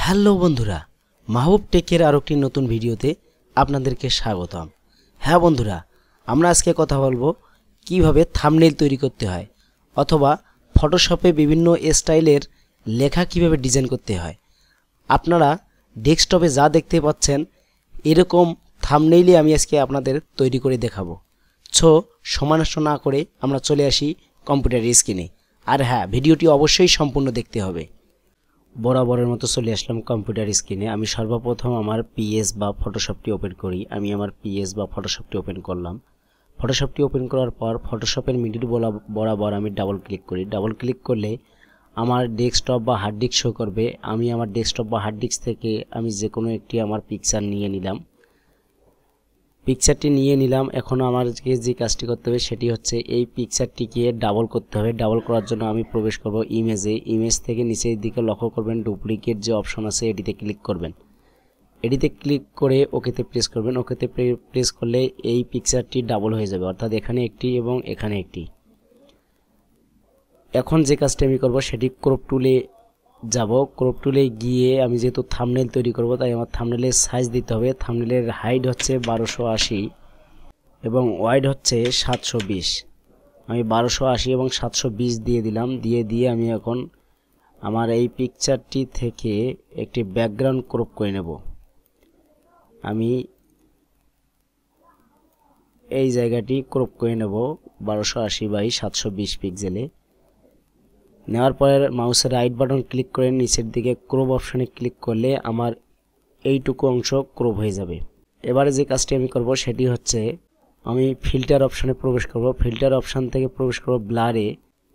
Hello বন্ধুরা, মাহবুব টেকের আরো একটি নতুন ভিডিওতে আপনাদেরকে স্বাগতম। হ্যাঁ বন্ধুরা, আমরা আজকে কথা বলবো কিভাবে থাম্বনেইল তৈরি করতে হয় অথবা ফটোশপে বিভিন্ন স্টাইলের লেখা কিভাবে ডিজাইন করতে হয়। আপনারা ডেস্কটপে যা দেখতে পাচ্ছেন এরকম থাম্বনেইলই আমি আজকে আপনাদের তৈরি করে দেখাবো। সময় নষ্ট না করে আমরা চলে আসি কম্পিউটার স্ক্রিনে। আর হ্যাঁ, ভিডিওটি অবশ্যই সম্পূর্ণ দেখতে হবে। বরাবরের মতো চলে আসলাম কম্পিউটার স্ক্রিনে। আমি সর্বপ্রথম আমার পিএস বা ফটোশপটি ওপেন করি। আমি আমার পিএস বা ফটোশপটি ওপেন করলাম। ফটোশপটি ওপেন করার পর ফটোশপের মিডিল বরাবর আমি ডাবল ক্লিক করি। ডাবল ক্লিক করলে আমার ডেস্কটপ বা হার্ড ডিস্ক শো করবে। আমি আমার ডেস্কটপ বা হার্ড ডিস্ক থেকে আমি যে কোনো একটি আমার পিকচার নিয়ে নিলাম। পিকচারটি নিয়ে নিলাম। এখন আমাকে যে কাজটি করতে হবে সেটি হচ্ছে এই পিকচারটিকে ডাবল করতে হবে। ডাবল করার জন্য আমি প্রবেশ করব ইমেজে। ইমেজ থেকে নিচের দিকে লক্ষ্য করবেন ডুপ্লিকেট যে অপশন আছে এটিতে ক্লিক করবেন। এটিতে ক্লিক করে ওকেতে প্রেস করবেন। ওকেতে প্রেস করলে এই পিকচারটি ডাবল হয়ে যাবে, অর্থাৎ এখানে একটি এবং এখানে একটি। এখন যে কাজটি আমি করব সেটি ক্রপ টুলে যাব। ক্রপ টুলে গিয়ে আমি যেহেতু থাম্বনেইল তৈরি করব তাই আমার থাম্বনেইলের সাইজ দিতে হবে। থাম্বনেইলের হাইট হচ্ছে 1280 এবং ওয়াইড হচ্ছে 720। আমি 1280 এবং 720 দিয়ে দিলাম। দিয়ে আমি এখন আমার এই পিকচারটি থেকে একটি ব্যাকগ্রাউন্ড ক্রপ করে নেব। আমি এই জায়গাটি ক্রপ করে নেব 1280 বাই 720 পিক্সেলে। নেওয়ার পরে মাউসের রাইট বাটন ক্লিক করে নিচের দিকে ক্রপ অপশনে ক্লিক করলে আমার এইটুকু অংশ ক্রপ হয়ে যাবে। এবারে যে কাজটি আমি করব সেটি হচ্ছে আমি ফিল্টার অপশনে প্রবেশ করব। ফিল্টার অপশন থেকে প্রবেশ করব ব্লারে।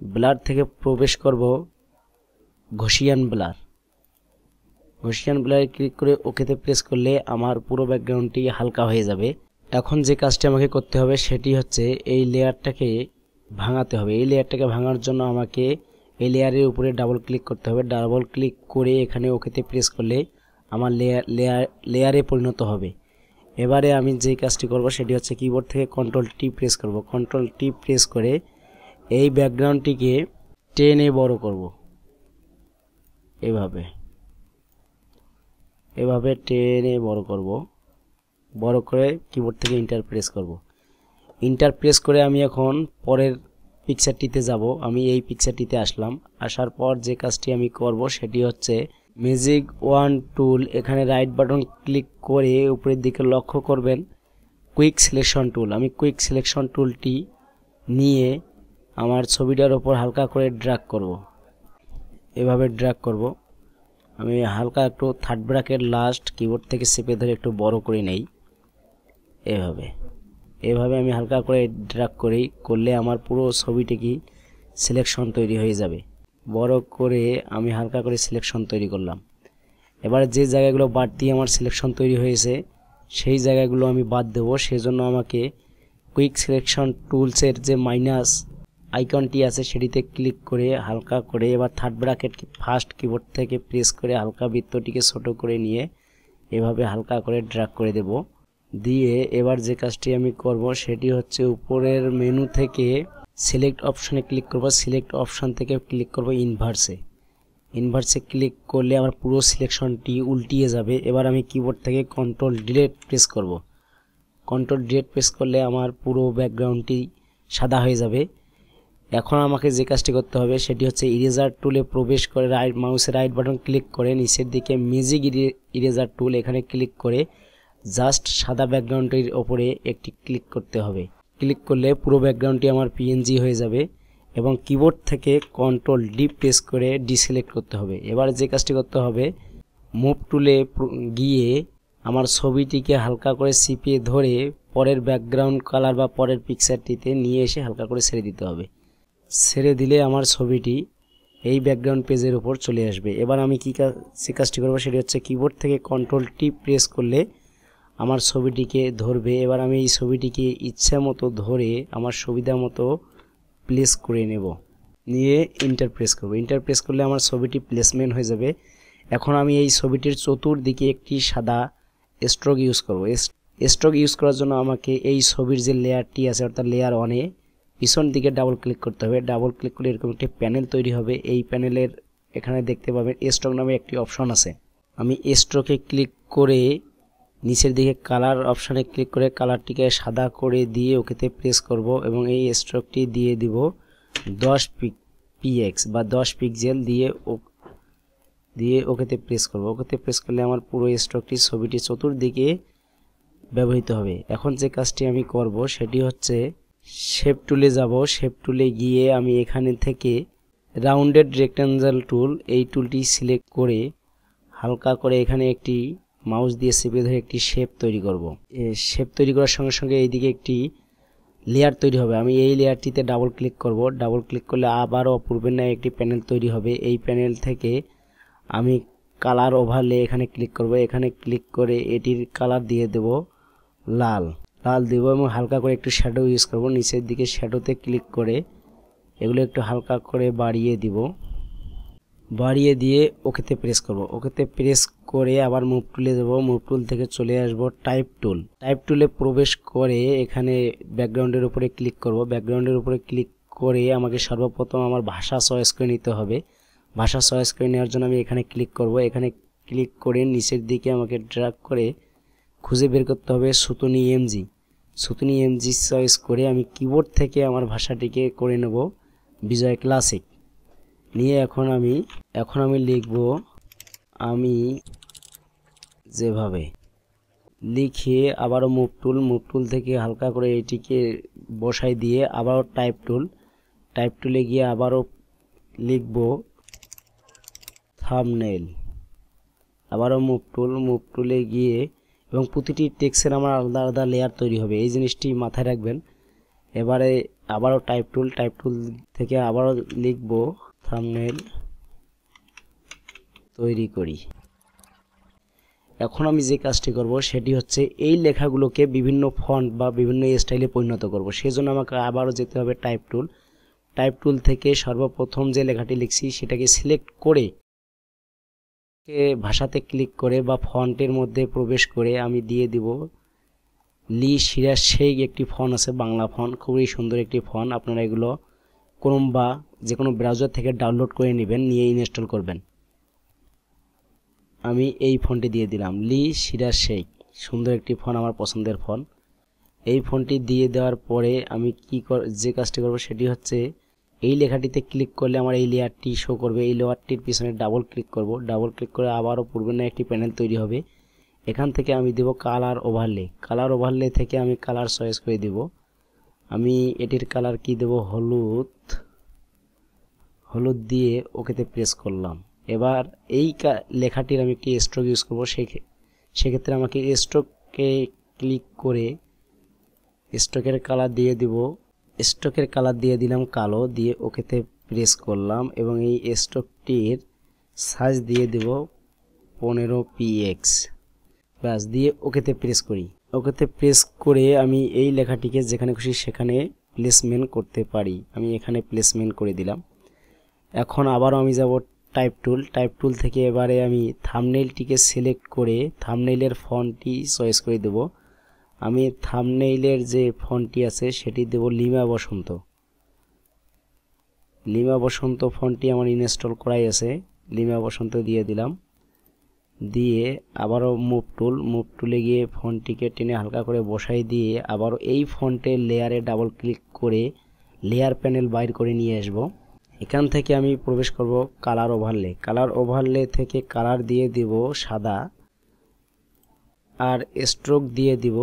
ব্লার থেকে প্রবেশ করব গসিয়ান ব্লার। গসিয়ান ব্লারে ক্লিক করে ওকেতে প্রেস করলে আমার পুরো ব্যাকগ্রাউন্ডটি হালকা হয়ে যাবে। এখন যে কাজটি আমাকে করতে হবে সেটি হচ্ছে এই লেয়ারটাকে ভাঙাতে হবে। এই লেয়ারটাকে ভাঙার জন্য আমাকে এই লেয়ারের উপরে ডাবল ক্লিক করতে হবে। ডাবল ক্লিক করে এখানে ওকেতে প্রেস করলে আমার লেয়ারে পরিণত হবে। এবারে আমি যে কাজটি করব সেটি হচ্ছে কিবোর্ড থেকে কন্ট্রোল টি প্রেস করব। কন্ট্রোল টি প্রেস করে এই ব্যাকগ্রাউন্ডটিকে টেনে বড় করব। এভাবে টেনে বড় করব। বড় করে কিবোর্ড থেকে ইন্টার প্রেস করব। ইন্টার প্রেস করে আমি এখন পরের পিকচারটিতে যাব। আমি এই পিকচারটিতে আসলাম। আসার পর যে কাজটি আমি করব সেটি হচ্ছে ম্যাজিক ওয়ান টুল। এখানে রাইট বাটন ক্লিক করে উপরের দিকে লক্ষ্য করবেন কুইক সিলেকশন টুল। আমি কুইক সিলেকশন টুলটি নিয়ে আমার ছবিটার ওপর হালকা করে ড্র্যাগ করব। এভাবে ড্র্যাগ করব। আমি হালকা একটু থার্ড ব্র্যাকেট লাস্ট কিবোর্ড থেকে চেপে ধরে একটু বড় করে নেই। এভাবে আমি হালকা করে ড্র্যাগ করলে আমার পুরো ছবিটি কি সিলেকশন তৈরি হয়ে যাবে। বড় করে আমি হালকা করে সিলেকশন তৈরি করলাম। এবার যে জায়গাগুলো বাদ দিয়ে আমার সিলেকশন তৈরি হয়েছে সেই জায়গাগুলো আমি বাদ দেব। সেজন্য আমাকে কুইক সিলেকশন টুলসের যে মাইনাস আইকনটি আছে সেটিতে ক্লিক করে হালকা করে এবার থার্ড ব্র্যাকেট ফার্স্ট কিবোর্ড থেকে প্রেস করে হালকা বৃত্তটিকে ছোট করে নিয়ে এভাবে হালকা করে ড্র্যাগ করে দেব। দিয়ে এবার যে কাজটি আমি করব সেটি হচ্ছে উপরের মেনু থেকে সিলেক্ট অপশনে ক্লিক করব। সিলেক্ট অপশন থেকে ক্লিক করব ইনভার্সে ক্লিক করলে আমার পুরো সিলেকশনটি উল্টিয়ে যাবে। এবার আমি কিবোর্ড থেকে কন্ট্রোল ডিলিট প্রেস করব। কন্ট্রোল ডিলিট প্রেস করলে আমার পুরো ব্যাকগ্রাউন্ডটি সাদা হয়ে যাবে। এখন আমাকে যে কাজটি করতে হবে সেটি হচ্ছে ইরেজার টুলে প্রবেশ করে মাউসের রাইট বাটন ক্লিক করে নিচের দিকে ম্যাজিক ইরেজার টুল এখানে ক্লিক করে জাস্ট সাদা ব্যাকগ্রাউন্ডের ওপরে একটি ক্লিক করতে হবে। ক্লিক করলে পুরো ব্যাকগ্রাউন্ডটি আমার পিএনজি হয়ে যাবে এবং কিবোর্ড থেকে কন্ট্রোল ডি প্রেস করে ডিসিলেক্ট করতে হবে। এবার যে কাজটি করতে হবে মুভ টুলে গিয়ে আমার ছবিটিকে হালকা করে চিপিয়ে ধরে পরের ব্যাকগ্রাউন্ড কালার বা পরের পিকচারটিতে নিয়ে এসে হালকা করে ছেড়ে দিতে হবে। ছেড়ে দিলে আমার ছবিটি এই ব্যাকগ্রাউন্ড পেজের উপর চলে আসবে। এবার আমি যে কাজটি করবো সেটি হচ্ছে কিবোর্ড থেকে কন্ট্রোল টি প্রেস করলে আমার ছবিটিকে ধরবে। এবার আমি এই ছবিটিকে ইচ্ছা মতো ধরে আমার সুবিধা মতো প্লেস করে নেব। নিয়ে ইন্টার প্রেস করব। ইন্টার প্রেস করলে আমার ছবিটি প্লেসমেন্ট হয়ে যাবে। এখন আমি এই ছবিটির চতুর্দিকে একটি সাদা স্ট্রোক ইউজ করব। স্ট্রোক ইউজ করার জন্য আমাকে এই ছবির যে লেয়ারটি আছে অর্থাৎ লেয়ার ওয়ানে পিছন দিকে ডাবল ক্লিক করতে হবে। ডাবল ক্লিক করলে এরকম একটি প্যানেল তৈরি হবে। এই প্যানেলের এখানে দেখতে পাবেন স্ট্রোক নামে একটি অপশন আছে। আমি স্ট্রোকে ক্লিক করে নিচের দিকে কালার অপশানে ক্লিক করে কালারটিকে সাদা করে দিয়ে ওকেতে প্রেস করব এবং এই স্ট্রোকটি দিয়ে দিব 10 px বা 10 পিক্সেল দিয়ে ওকেতে প্রেস করব। ওকেতে প্রেস করলে আমার পুরো স্ট্রোকটি ছবিটি চতুর্দিকে ব্যবহৃত হবে। এখন যে কাজটি আমি করব সেটি হচ্ছে শেপ টুলে যাব। শেপ টুলে গিয়ে আমি এখানে থেকে রাউন্ডেড রেক্ট্যাঙ্গেল টুল এই টুলটি সিলেক্ট করে হালকা করে এখানে একটি মাউস দিয়ে চেপে ধরে একটি শেপ তৈরি করব। শেপ তৈরি করার সঙ্গে সঙ্গে এইদিকে একটি লেয়ার তৈরি হবে। আমি এই লেয়ারটিতে ডাবল ক্লিক করব। ডাবল ক্লিক করলে আবারও পূর্বের ন্যায় একটি প্যানেল তৈরি হবে। এই প্যানেল থেকে আমি কালার ওভারলে এখানে ক্লিক করব। এখানে ক্লিক করে এটির কালার দিয়ে দেব লাল দেব এবং হালকা করে একটু শ্যাডো ইউজ করব। নিচের দিকে শ্যাডোতে ক্লিক করে এগুলো একটু হালকা করে বাড়িয়ে দিব। বাড়িয়ে দিয়ে ওকেতে প্রেস করব। ওকেতে প্রেস করে আবার মুভ টুলে যাব। মুভ টুল থেকে চলে আসব টাইপ টুল। টাইপ টুলে প্রবেশ করে এখানে ব্যাকগ্রাউন্ডের উপরে ক্লিক করব। ব্যাকগ্রাউন্ডের উপরে ক্লিক করে আমাকে সর্বপ্রথম আমার ভাষা চয়েস করে নিতে হবে। ভাষা চয়েস করে নেওয়ার জন্য আমি এখানে ক্লিক করব। এখানে ক্লিক করে নিচের দিকে আমাকে ড্র্যাগ করে খুঁজে বের করতে হবে সুতুনি এমজি চয়েস করে আমি কিবোর্ড থেকে আমার ভাষাটিকে করে নেব বিজয় ক্লাসিক নিয়ে এখন আমি লিখব আমি যেভাবে লিখে আবারও মুভ টুল থেকে হালকা করে এটিকে বসাই দিয়ে আবারও টাইপ টুলে গিয়ে আবারও লিখব থাম্বনেইল। আবারও মুভ টুলে গিয়ে এবং প্রতিটি টেক্সটের আমার আলাদা আলাদা লেয়ার তৈরি হবে, এই জিনিসটি মাথায় রাখবেন। এবারে আবারও টাইপ টুল থেকে আবারও লিখব থাম্বনেইল তৈরি করি। এখন আমি যে কাজটি করব সেটি হচ্ছে এই লেখাগুলোকে বিভিন্ন ফন্ট বা বিভিন্ন স্টাইলে পরিণত করব। সেজন্য আমাকে আবারও যেতে হবে টাইপ টুল থেকে সর্বপ্রথম যে লেখাটি লিখছি সেটাকে সিলেক্ট করে ভাষাতে ক্লিক করে বা ফন্টের মধ্যে প্রবেশ করে আমি দিয়ে দিব সেই একটি ফন্ট আছে, বাংলা ফন্ট, খুবই সুন্দর একটি ফন্ট। আপনারা এগুলো ক্রোম বা যে কোনো ব্রাউজার থেকে ডাউনলোড করে নেবেন, নিয়ে ইনস্টল করবেন। আমি এই ফন্টটি দিয়ে দিলাম সেই, সুন্দর একটি ফন্ট, আমার পছন্দের ফন্ট। এই ফন্টটি দিয়ে দেওয়ার পরে আমি যে কাজটি করব সেটি হচ্ছে এই লেখাটিতে ক্লিক করলে আমার এই লেয়ারটি শো করবে। এই লেয়ারটির পিছনে ডাবল ক্লিক করব। ডাবল ক্লিক করে আবারও পূর্বের ন্যায় একটি প্যানেল তৈরি হবে। এখান থেকে আমি দেব কালার ওভারলে থেকে আমি কালার চয়েস করে দেব। আমি এটির কালার কি দেব, হলুদ দিয়ে ওকেতে প্রেস করলাম। এবার এই লেখাটির আমি একটি স্ট্রোক ইউজ করব। সেক্ষেত্রে আমাকে স্ট্রোকে ক্লিক করে স্ট্রোকের কালার দিয়ে দিব। স্ট্রোকের কালার দিয়ে দিলাম কালো, দিয়ে ওকেতে প্রেস করলাম এবং এই স্ট্রোকটির সাইজ দিয়ে দেব 15 px, ব্যাস, দিয়ে ওকেতে প্রেস করি। ওকেতে প্রেস করে আমি এই লেখাটিকে যেখানে খুশি সেখানে প্লেসমেন্ট করতে পারি। আমি এখানে প্লেসমেন্ট করে দিলাম। এখন আবারও আমি যাব টাইপ টুল থেকে এবারে আমি থাম্বনেইলটিকে সিলেক্ট করে থাম্বনেইলের ফন্টটি চয়েস করে দেব। আমি থাম্বনেইলের যে ফন্টটি আছে সেটি দেব লিমা বসন্ত ফন্টটি আমার ইনস্টল করাই আছে, লিমা বসন্ত দিয়ে দিলাম। দিয়ে আবারও মুভ টুলে গিয়ে ফন্টটিকে টেনে হালকা করে বসাই দিয়ে আবারও এই ফন্টের লেয়ারে ডাবল ক্লিক করে লেয়ার প্যানেল বাইর করে নিয়ে আসব। এখান থেকে আমি প্রবেশ করব কালার ওভারলে থেকে কালার দিয়ে দিব সাদা আর স্ট্রোক দিয়ে দিব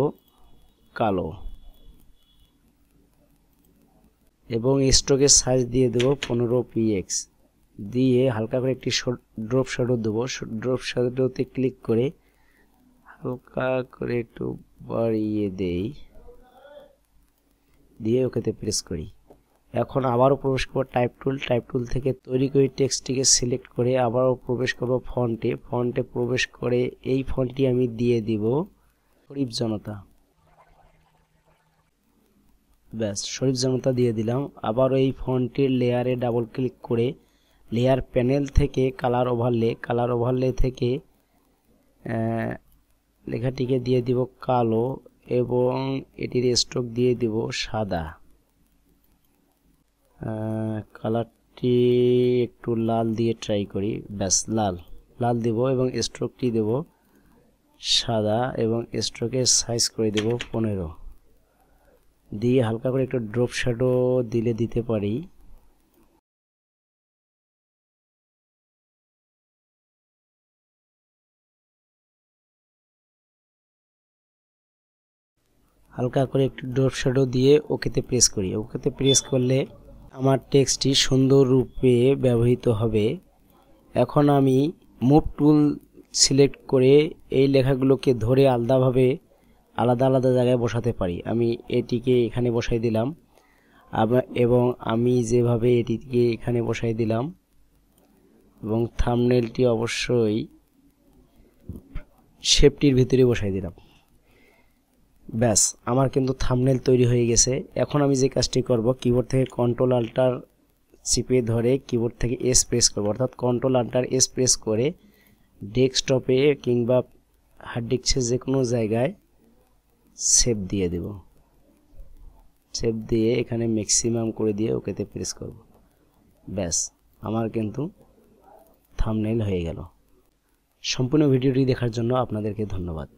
কালো এবং স্ট্রোকের সাইজ দিয়ে দেব 15 px, দিয়ে হালকা করে একটি ড্রপ শ্যাডো দেব। ড্রপ শ্যাডোতে ক্লিক করে হালকা করে একটু বাড়িয়ে দেই, দিয়ে ওকেতে প্রেস করি। এখন আবারও প্রবেশ করব টাইপ টুল থেকে তৈরি করে টেক্সটটিকে সিলেক্ট করে আবারও প্রবেশ করব ফন্টে প্রবেশ করে এই ফন্টটি আমি দিয়ে দিব শরীফ জনতা, ব্যাস, শরীফ জনতা দিয়ে দিলাম। আবারও এই ফন্টের লেয়ারে ডাবল ক্লিক করে লেয়ার প্যানেল থেকে কালার ওভারলে থেকে লেখাটিকে দিয়ে দিব কালো এবং এটির স্ট্রোক দিয়ে দিব সাদা। কালারটি একটু লাল দিয়ে ট্রাই করি, ব্যাস, লাল লাল দেব এবং স্ট্রোকটি দেব সাদা এবং স্ট্রোকের সাইজ করে দেব 15 দিয়ে হালকা করে একটু ড্রপ শ্যাডো দিলে দিতে পারি। হালকা করে একটু ড্রপ শ্যাডো দিয়ে ওকেতে প্রেস করি। ওকেতে প্রেস করলে আমার টেক্সটটি সুন্দর রূপে ব্যবহৃত হবে। এখন আমি মুভ টুল সিলেক্ট করে এই লেখাগুলোকে ধরে আলাদাভাবে আলাদা আলাদা জায়গায় বসাতে পারি। আমি এটিকে এখানে বসাই দিলাম এবং আমি যেভাবে এটিকে এখানে বসাই দিলাম এবং থাম্বনেলটি অবশ্যই শেপটির ভিতরে বসাই দিলাম। ব্যাস আমার কিন্তু থাম্বনেল তৈরি হয়ে গেছে। এখন আমি যে কাজটি করব, কিবোর্ড থেকে কন্ট্রোল আল্টার চিপে ধরে কিবোর্ড থেকে এস প্রেস করব, অর্থাৎ কন্ট্রোল আল্টার এস প্রেস করে ডেস্কটপে কিংবা হার্ড ডিস্কের যে কোনো জায়গায় সেভ দিয়ে দেব। সেভ দিয়ে এখানে ম্যাক্সিমাম করে দিয়ে ওকেতে প্রেস করব। ব্যাস আমার কিন্তু থাম্বনেল হয়ে গেল। সম্পূর্ণ ভিডিওটি দেখার জন্য আপনাদেরকে ধন্যবাদ।